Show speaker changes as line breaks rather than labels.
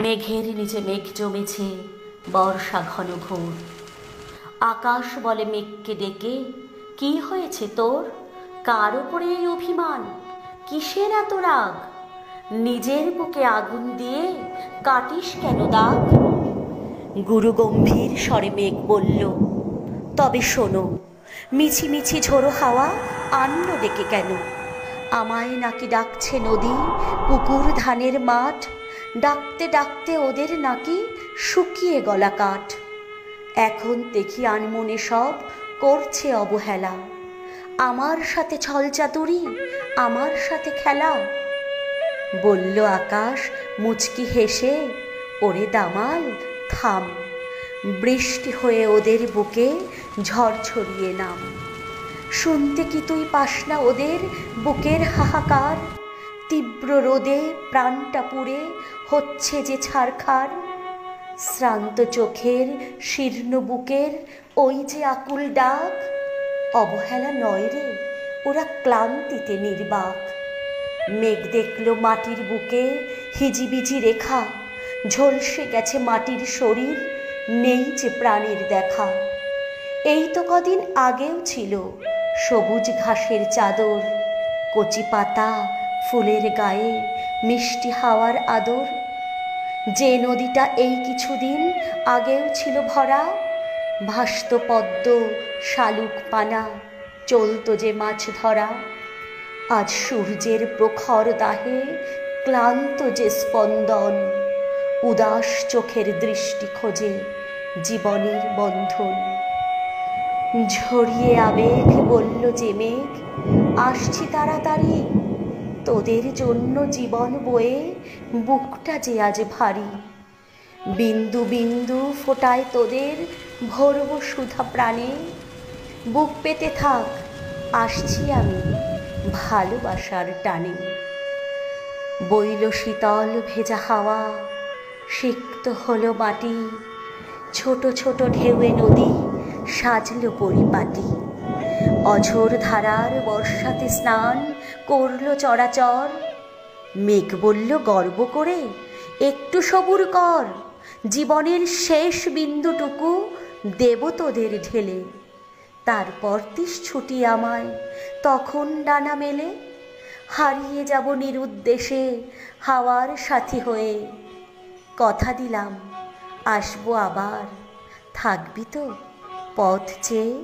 মেঘের নিচে মেঘ জমেছে, বর্ষা ঘন ঘোর। আকাশ বলে মেঘকে ডেকে, কি হয়েছে তোর? কার ওপরে এই অভিমান? কিসের এত রাগ? নিজের বুকে আগুন দিয়ে কাটিস কেন দাগ? গুরু গম্ভীর স্বরে মেঘ বলল, তবে শোনো, মিছি মিছি ঝোড়ো হাওয়া আনলো ডেকে কেন? আমায় নাকি ডাকছে নদী, পুকুর, ধানের মাঠ, ডাকতে ডাকতে ওদের নাকি শুকিয়ে গলা কাঠ। এখন দেখি আনমনে সব করছে অবহেলা, আমার সাথে ছলচাতুরি, আমার সাথে খেলা। বলল আকাশ মুচকি হেসে, ওরে দামাল থাম, বৃষ্টি হয়ে ওদের বুকে ঝড় ছড়িয়ে নাম। শুনতে কি তুই পাস না ওদের বুকের হাহাকার? তীব্র রোদে প্রাণটা পুড়ে হচ্ছে যে ছারখার। শ্রান্ত চোখের শীর্ণ বুকের ওই যে আকুল ডাক, অবহেলা নয় রে, ওরা ক্লান্তিতে নির্বাক। মেঘ দেখল মাটির বুকে হিজিবিজি রেখা, ঝলসে গেছে মাটির শরীর, নেই যে প্রাণীর দেখা। এই তো কদিন আগেও ছিল সবুজ ঘাসের চাদর, কচি পাতা ফুলের গায়ে মিষ্টি হাওয়ার আদর। যে নদীটা এই কিছুদিন আগেও ছিল ভরা, ভাসত পদ্ম শালুক পানা, চলত যে মাছ ধরা। আজ সূর্যের প্রখর দাহে ক্লান্ত যে স্পন্দন, উদাস চোখের দৃষ্টি খোঁজে জীবনের বন্ধন। ঝরিয়ে আবেগ বলল যে মেঘ, আসছি তাড়াতাড়ি, তোদের জন্য জীবন বয়ে বুকটা যে আজ ভারী। বিন্দু বিন্দু ফোটায় তোদের ভরব সুধা প্রাণে, বুক পেতে থাক, আসছি আমি ভালোবাসার টানে। বইল শীতল ভেজা হাওয়া, সিক্ত হলো মাটি, ছোট ছোট ঢেউয়ে নদী সাজল পরিপাটি। অঝোর ধারার বর্ষাতে স্নান করল চরাচর। মেঘ বলল গর্ব করে, একটু সবুর কর, জীবনের শেষ বিন্দুটুকু দেব তোদের ঢেলে। তারপর দিস ছুটি আমায়, তখন ডানা মেলে হারিয়ে যাব নিরুদ্দেশে হাওয়ার সাথী হয়ে। কথা দিলাম আসবো আবার, থাকবি তো পথ চেয়ে?